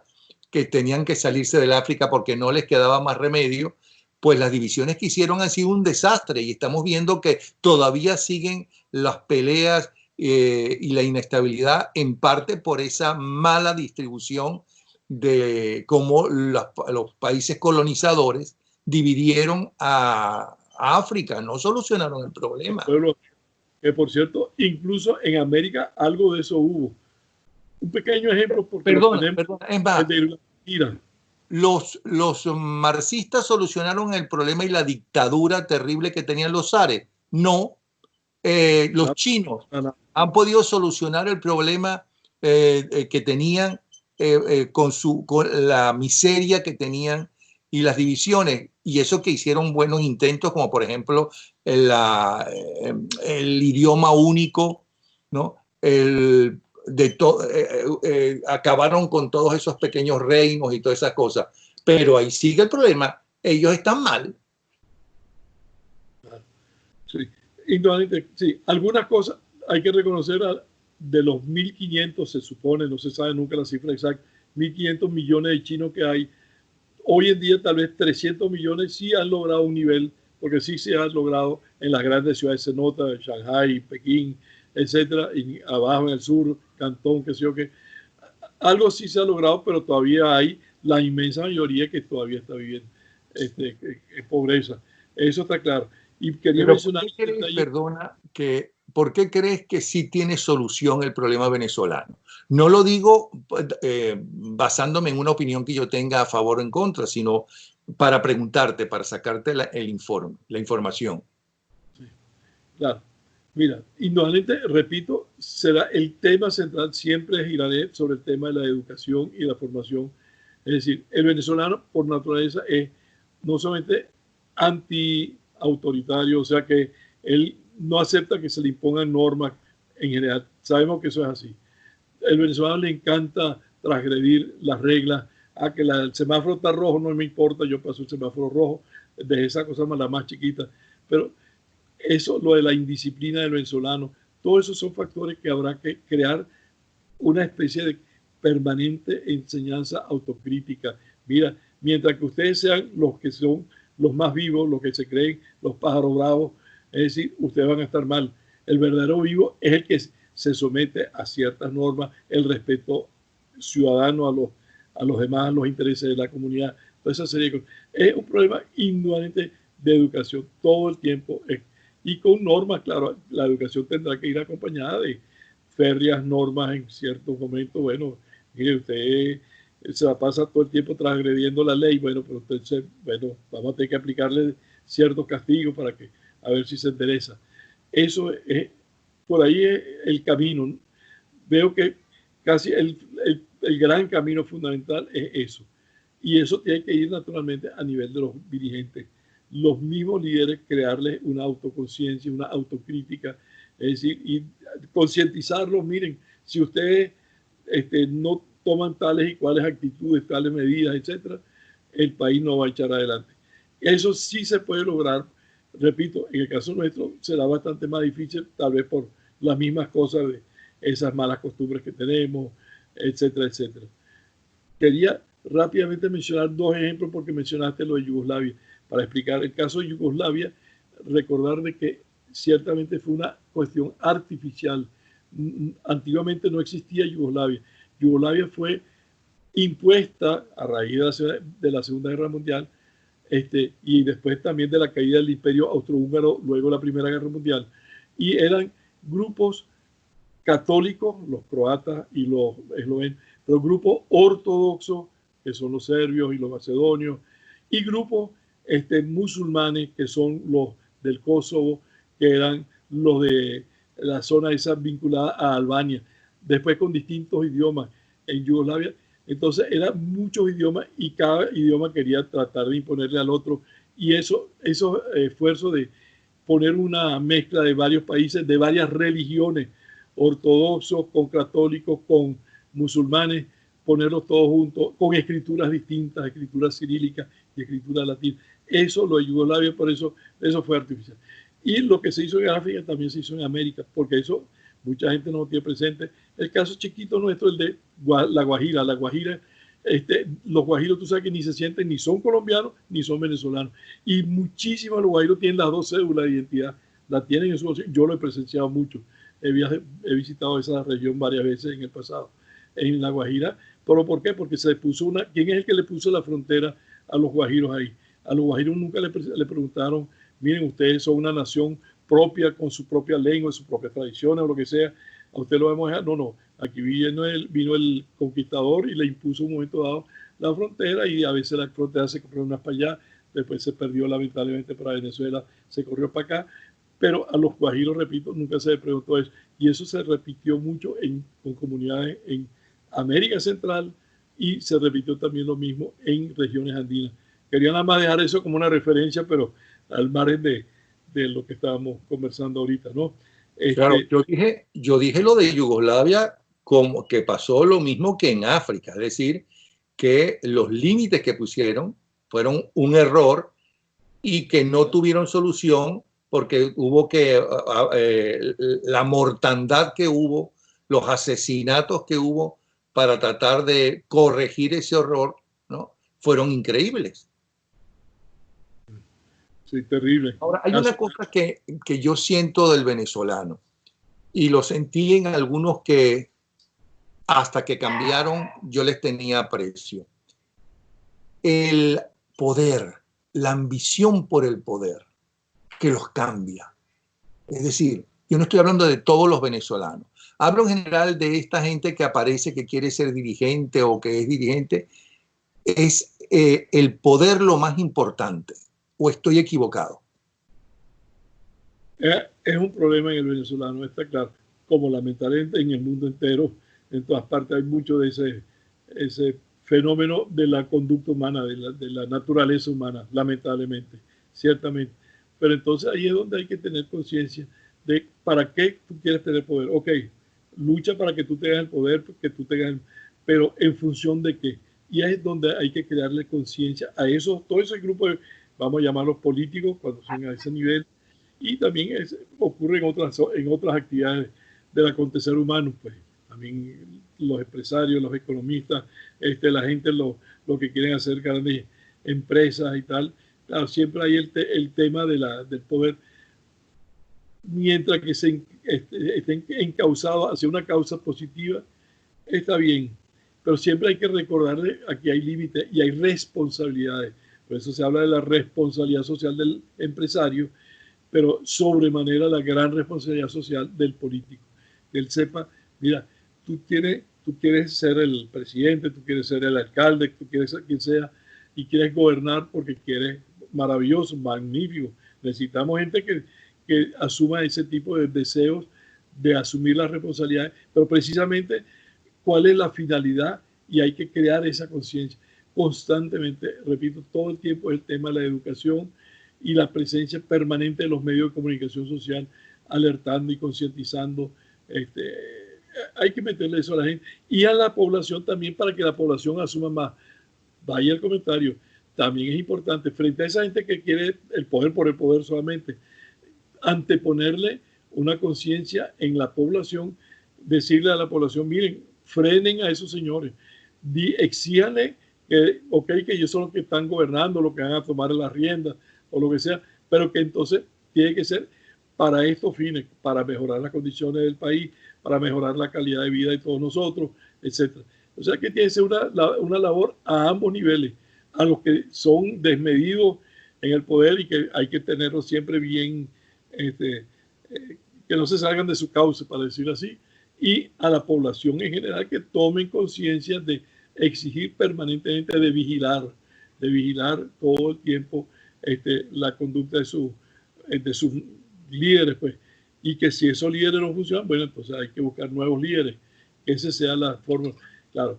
que tenían que salirse del África porque no les quedaba más remedio, pues las divisiones que hicieron han sido un desastre y estamos viendo que todavía siguen las peleas y la inestabilidad en parte por esa mala distribución de cómo los países colonizadores dividieron a África, no solucionaron el problema. Que por cierto, incluso en América algo de eso hubo. Un pequeño ejemplo, porque perdón, es más, Irán. Los marxistas solucionaron el problema y la dictadura terrible que tenían los zares. No, los chinos han podido solucionar el problema que tenían con la miseria que tenían y las divisiones, y eso que hicieron buenos intentos, como por ejemplo el idioma único, ¿no? Acabaron con todos esos pequeños reinos y todas esas cosas, pero ahí sigue el problema, ellos están mal. Sí, indudablemente, sí, algunas cosas hay que reconocer de los 1.500, se supone, no se sabe nunca la cifra exacta, 1.500 millones de chinos que hay. Hoy en día tal vez 300 millones sí han logrado un nivel, porque sí se ha logrado en las grandes ciudades, se nota, Shanghái, Pekín, etcétera, y abajo en el sur, Cantón, qué sé yo qué. Algo sí se ha logrado, pero todavía hay la inmensa mayoría que todavía está viviendo en pobreza. Eso está claro. Y quería mencionar... ¿Por qué crees que sí tiene solución el problema venezolano? No lo digo basándome en una opinión que yo tenga a favor o en contra, sino para preguntarte, para sacarte la información. Sí, claro. Mira, indudablemente, repito, será el tema central, siempre giraré sobre el tema de la educación y la formación. Es decir, el venezolano por naturaleza es no solamente anti-autoritario, o sea que él no acepta que se le impongan normas en general. Sabemos que eso es así. El venezolano le encanta transgredir las reglas, a que el semáforo está rojo, no me importa, yo paso el semáforo rojo, de esa cosa más la más chiquita. Pero eso, lo de la indisciplina del venezolano, todos esos son factores que habrá que crear una especie de permanente enseñanza autocrítica. Mira, mientras que ustedes sean los que son los más vivos, los que se creen los pájaros bravos, es decir, ustedes van a estar mal. El verdadero vivo es el que se somete a ciertas normas, el respeto ciudadano a los demás, a los intereses de la comunidad, toda esa serie de cosas. Es un problema indudablemente de educación todo el tiempo. y con normas, claro, la educación tendrá que ir acompañada de férreas normas en ciertos momentos. Bueno, mire, usted se la pasa todo el tiempo transgrediendo la ley, bueno, pero entonces, bueno, vamos a tener que aplicarle ciertos castigos para que, a ver si se endereza. Eso es, por ahí es el camino. Veo que casi el gran camino fundamental es eso. Y eso tiene que ir naturalmente a nivel de los dirigentes. Los mismos líderes crearles una autoconciencia, una autocrítica, es decir, y concientizarlos, miren, si ustedes no toman tales y cuales actitudes, tales medidas, etcétera, el país no va a echar adelante. Eso sí se puede lograr, repito, en el caso nuestro será bastante más difícil, tal vez por las mismas cosas de esas malas costumbres que tenemos, etcétera, etcétera. Quería rápidamente mencionar dos ejemplos porque mencionaste lo de Yugoslavia. Para explicar el caso de Yugoslavia, recordar de que ciertamente fue una cuestión artificial. Antiguamente no existía Yugoslavia. Yugoslavia fue impuesta a raíz de la Segunda Guerra Mundial y después también de la caída del Imperio Austrohúngaro, luego la Primera Guerra Mundial. Y eran grupos católicos, los croatas y los eslovenos, pero grupos ortodoxos, que son los serbios y los macedonios, y grupos musulmanes, que son los del Kosovo, que eran los de la zona esa vinculada a Albania, después con distintos idiomas en Yugoslavia. Entonces eran muchos idiomas y cada idioma quería tratar de imponerle al otro, y esos esfuerzos de poner una mezcla de varios países, de varias religiones, ortodoxos con católicos, con musulmanes, ponerlos todos juntos, con escrituras distintas, escrituras cirílicas y escrituras latinas. Eso lo de Yugoslavia, por eso fue artificial. Y lo que se hizo en África también se hizo en América, porque eso mucha gente no lo tiene presente. El caso chiquito nuestro, el de la Guajira. La Guajira, los guajiros, tú sabes que ni se sienten, ni son colombianos, ni son venezolanos. Y muchísimos de los guajiros tienen las dos cédulas de identidad, la tienen en su bolsillo. Yo lo he presenciado mucho. He visitado esa región varias veces en el pasado, en La Guajira. ¿Pero por qué? Porque se puso ¿quién es el que le puso la frontera a los guajiros ahí? A los guajiros nunca le preguntaron, miren, ustedes son una nación propia, con su propia lengua, sus propias tradiciones o lo que sea, a usted lo vamos a dejar. No, aquí vino el conquistador y le impuso un momento dado la frontera, y a veces la frontera se corrió unas para allá, después se perdió lamentablemente para Venezuela, se corrió para acá, pero a los guajiros, repito, nunca se les preguntó eso, y eso se repitió mucho con comunidades en América Central, y se repitió también lo mismo en regiones andinas. Quería nada más dejar eso como una referencia, pero al margen de lo que estábamos conversando ahorita, ¿no? Claro, yo dije lo de Yugoslavia como que pasó lo mismo que en África, es decir, que los límites que pusieron fueron un error y que no tuvieron solución porque hubo la mortandad que hubo, los asesinatos que hubo para tratar de corregir ese horror, ¿no? Fueron increíbles. Sí, terrible. Ahora, hay una cosa que yo siento del venezolano, y lo sentí en algunos que hasta que cambiaron yo les tenía aprecio. El poder, la ambición por el poder, que los cambia. Es decir, yo no estoy hablando de todos los venezolanos. Hablo en general de esta gente que aparece, que quiere ser dirigente o que es dirigente. ¿Es el poder lo más importante o estoy equivocado? Es un problema en el venezolano, está claro. Como lamentablemente en el mundo entero, en todas partes hay mucho de ese fenómeno de la conducta humana, de la naturaleza humana, lamentablemente, ciertamente. Pero entonces ahí es donde hay que tener conciencia de para qué tú quieres tener poder. Ok, lucha para que tú tengas el poder, pero en función de qué. Y ahí es donde hay que crearle conciencia a todo ese grupo de, vamos a llamarlos políticos, cuando son a ese nivel, y también ocurre en otras actividades del acontecer humano, pues también los empresarios, los economistas, la gente lo que quieren hacer grandes empresas y tal. Claro, siempre hay el tema del poder, mientras que estén encausados hacia una causa positiva, está bien, pero siempre hay que recordarle aquí hay límites y hay responsabilidades. Por eso se habla de la responsabilidad social del empresario, pero sobremanera la gran responsabilidad social del político. Que él sepa, mira, tú quieres ser el presidente, tú quieres ser el alcalde, tú quieres ser quien sea, y quieres gobernar porque quieres, maravilloso, magnífico. Necesitamos gente que asuma ese tipo de deseos de asumir las responsabilidades, pero precisamente cuál es la finalidad, y hay que crear esa conciencia constantemente, repito, todo el tiempo es el tema de la educación y la presencia permanente de los medios de comunicación social, alertando y concientizando. Hay que meterle eso a la gente y a la población también para que la población asuma más. Vaya el comentario, también es importante frente a esa gente que quiere el poder por el poder solamente, anteponerle una conciencia en la población, decirle a la población, miren, frenen a esos señores, exíjanle que, ok, que ellos son los que están gobernando, los que van a tomar las riendas o lo que sea, pero que entonces tiene que ser para estos fines, para mejorar las condiciones del país, para mejorar la calidad de vida de todos nosotros, etc. O sea que tiene que ser una labor a ambos niveles, a los que son desmedidos en el poder y que hay que tenerlos siempre bien, que no se salgan de su cauce, para decirlo así, y a la población en general que tomen conciencia de exigir permanentemente, de vigilar todo el tiempo la conducta de sus líderes, pues, y que si esos líderes no funcionan, bueno, entonces hay que buscar nuevos líderes, que esa sea la forma. Claro,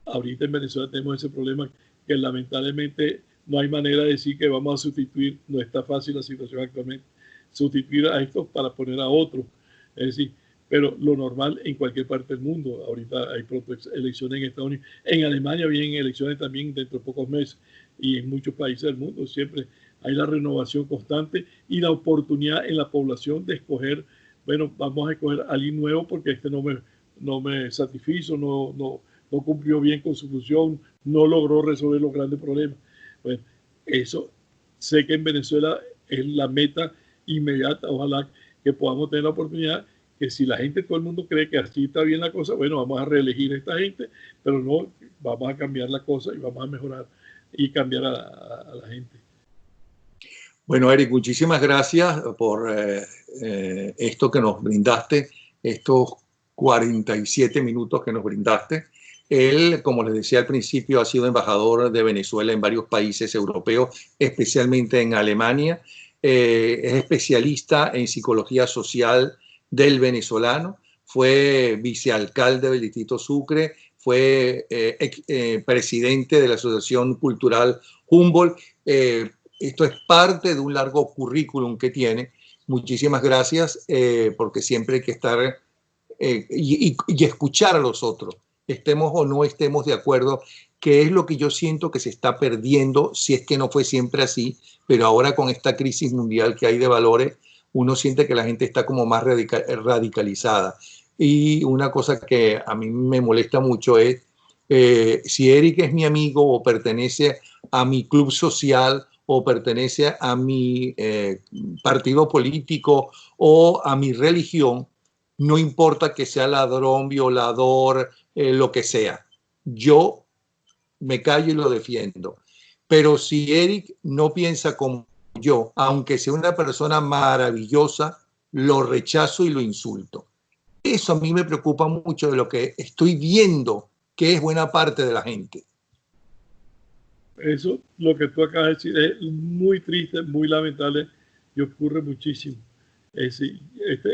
ahorita en Venezuela tenemos ese problema que lamentablemente no hay manera de decir que vamos a sustituir, no está fácil la situación actualmente, sustituir a estos para poner a otros, es decir, pero lo normal en cualquier parte del mundo. Ahorita hay pronto elecciones en Estados Unidos, en Alemania vienen elecciones también dentro de pocos meses, y en muchos países del mundo siempre hay la renovación constante y la oportunidad en la población de escoger, bueno, vamos a escoger a alguien nuevo porque no me satisfizo, no cumplió bien con su función, no logró resolver los grandes problemas. Bueno, eso sé que en Venezuela es la meta inmediata, ojalá que podamos tener la oportunidad, que si la gente, todo el mundo cree que así está bien la cosa, bueno, vamos a reelegir a esta gente, pero no, vamos a cambiar la cosa y vamos a mejorar y cambiar a la gente. Bueno, Eric, muchísimas gracias por esto que nos brindaste, estos 47 minutos que nos brindaste. Él, como les decía al principio, ha sido embajador de Venezuela en varios países europeos, especialmente en Alemania. Es especialista en psicología social del venezolano. Fue vicealcalde del distrito Sucre, fue presidente de la Asociación Cultural Humboldt. Esto es parte de un largo currículum que tiene. Muchísimas gracias, porque siempre hay que estar y escuchar a los otros, estemos o no estemos de acuerdo, que es lo que yo siento que se está perdiendo, si es que no fue siempre así, pero ahora con esta crisis mundial que hay de valores, uno siente que la gente está como más radicalizada. Y una cosa que a mí me molesta mucho es, si Eric es mi amigo o pertenece a mi club social o pertenece a mi partido político o a mi religión, no importa que sea ladrón, violador, lo que sea. Yo me callo y lo defiendo. Pero si Eric no piensa como yo, aunque sea una persona maravillosa, lo rechazo y lo insulto. Eso a mí me preocupa mucho de lo que estoy viendo, que es buena parte de la gente. Eso, lo que tú acabas de decir, es muy triste, muy lamentable y ocurre muchísimo.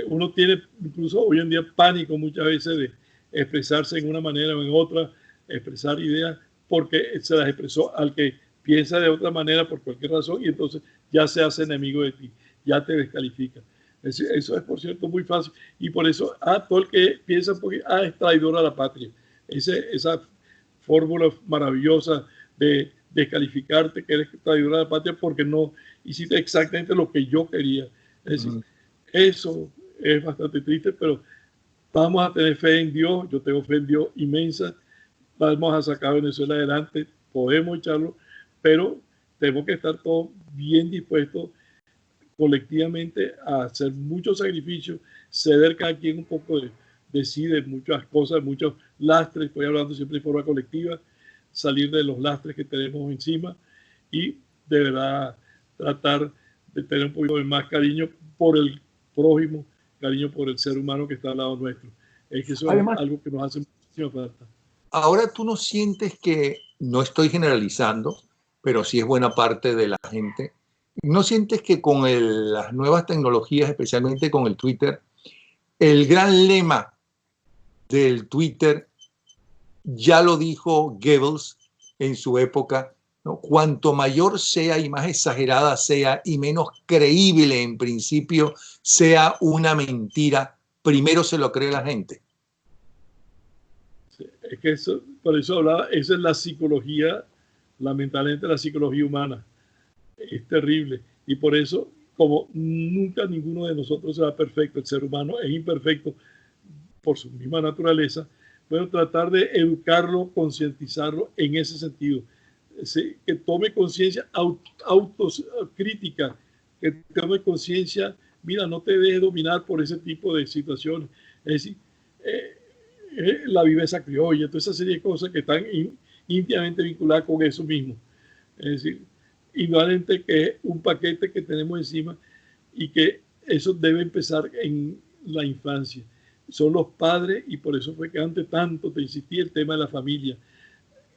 Uno tiene incluso hoy en día pánico muchas veces de expresarse en una manera o en otra, expresar ideas porque se las expresó al que piensa de otra manera por cualquier razón y entonces ya se hace enemigo de ti, ya te descalifica. Eso es, por cierto, muy fácil y por eso todo el que piensa porque es traidor a la patria. Esa fórmula maravillosa de descalificarte, que eres traidor a la patria porque no hiciste exactamente lo que yo quería. Es decir, eso es bastante triste, pero vamos a tener fe en Dios. Yo tengo fe en Dios inmensa. Vamos a sacar a Venezuela adelante. Podemos echarlo, pero tenemos que estar todos bien dispuestos colectivamente a hacer muchos sacrificios, ceder cada quien un poco de muchas cosas, muchos lastres. Estoy hablando siempre de forma colectiva, salir de los lastres que tenemos encima y de verdad tratar de tener un poquito de más cariño por el prójimo, cariño por el ser humano que está al lado nuestro. Es que eso Además, es algo que nos hace muchísima falta. ahora tú no sientes que, no estoy generalizando, pero sí es buena parte de la gente, no sientes que con las nuevas tecnologías, especialmente con el Twitter, el gran lema del Twitter, ya lo dijo Goebbels en su época, ¿no? Cuanto mayor sea y más exagerada sea y menos creíble en principio sea una mentira, primero se lo cree la gente. Sí, es que eso, por eso hablaba, esa es la psicología, lamentablemente la psicología humana. Es terrible. Y por eso, como nunca ninguno de nosotros será perfecto, el ser humano es imperfecto por su misma naturaleza, pero tratar de educarlo, concientizarlo en ese sentido. Que tome conciencia, autocrítica, que tome conciencia, mira, no te dejes dominar por ese tipo de situaciones. Es decir, la viveza criolla, toda esa serie de cosas que están íntimamente vinculadas con eso mismo. Es decir, igualmente que es un paquete que tenemos encima y que eso debe empezar en la infancia. Son los padres y por eso fue que antes tanto te insistí el tema de la familia.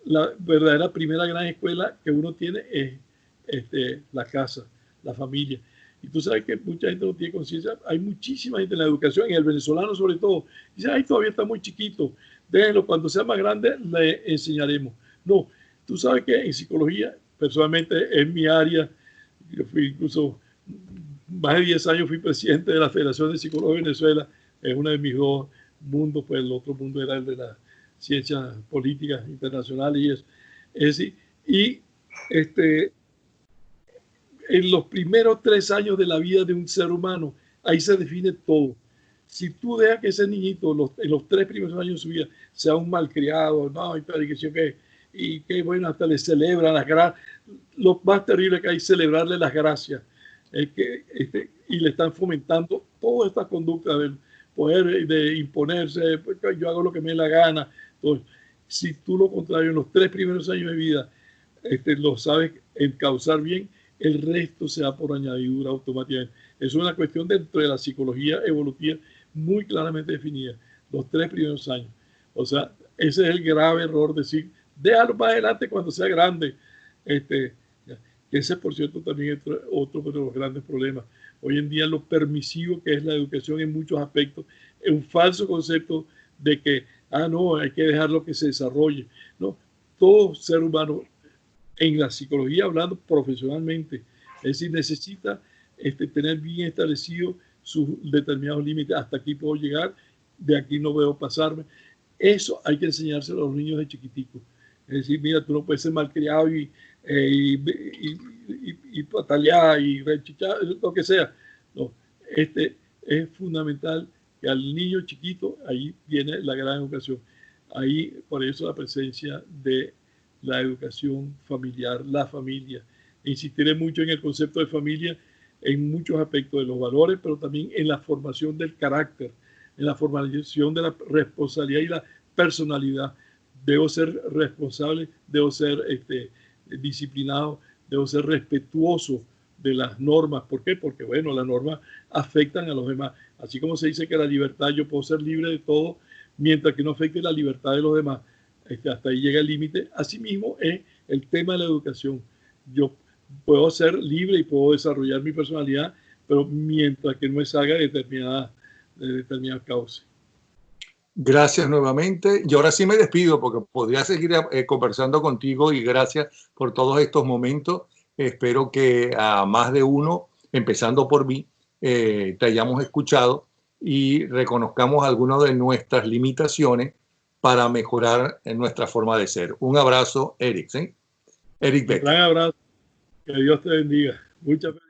La verdadera primera gran escuela que uno tiene es la casa, la familia. Y tú sabes que mucha gente no tiene conciencia. Hay muchísima gente en la educación, en el venezolano sobre todo. Dice, ay, todavía está muy chiquito. Déjenlo, cuando sea más grande le enseñaremos. No, tú sabes que en psicología, personalmente es mi área. Yo fui incluso más de 10 años fui presidente de la Federación de Psicólogos de Venezuela. Es uno de mis dos mundos, pues el otro mundo era el de las ciencias políticas internacionales y eso. Es decir, y en los primeros 3 años de la vida de un ser humano, ahí se define todo. Si tú dejas que ese niñito en los 3 primeros años de su vida sea un malcriado, no, y que bueno, hasta le celebran las gracias. Lo más terrible que hay es celebrarle las gracias. Es que, y le están fomentando toda esta conducta del poder de imponerse, yo hago lo que me dé la gana. Entonces, si tú lo contrario, en los 3 primeros años de vida lo sabes encauzar bien, el resto se da por añadidura automáticamente. Es una cuestión dentro de la psicología evolutiva muy claramente definida, los 3 primeros años. O sea, ese es el grave error, decir, déjalo más adelante cuando sea grande. Ese, por cierto, también es otro de los grandes problemas. Hoy en día lo permisivo que es la educación en muchos aspectos es un falso concepto de que, no, hay que dejarlo que se desarrolle. No, todo ser humano, en la psicología hablando profesionalmente, es decir, necesita tener bien establecido sus determinados límites. Hasta aquí puedo llegar, de aquí no veo pasarme. Eso hay que enseñárselo a los niños de chiquiticos. Es decir, mira, tú no puedes ser malcriado y patalear y rechichar, lo que sea. No, es fundamental que al niño chiquito, ahí viene la gran educación. Ahí, por eso la presencia de la educación familiar, la familia. Insistiré mucho en el concepto de familia en muchos aspectos de los valores, pero también en la formación del carácter, en la formación de la responsabilidad y la personalidad. Debo ser responsable, debo ser disciplinado, debo ser respetuoso de las normas. ¿Por qué? Porque, bueno, las normas afectan a los demás. Así como se dice que la libertad, yo puedo ser libre de todo, mientras que no afecte la libertad de los demás. Hasta ahí llega el límite. Asimismo, es el tema de la educación. Yo puedo ser libre y puedo desarrollar mi personalidad, pero mientras que no me salga de determinadas causas. Gracias nuevamente. Y ahora sí me despido porque podría seguir conversando contigo y gracias por todos estos momentos. Espero que a más de uno, empezando por mí, te hayamos escuchado y reconozcamos algunas de nuestras limitaciones para mejorar en nuestra forma de ser. Un abrazo, Eric. ¿Sí? Eric Becker. Un gran abrazo. Que Dios te bendiga. Muchas gracias.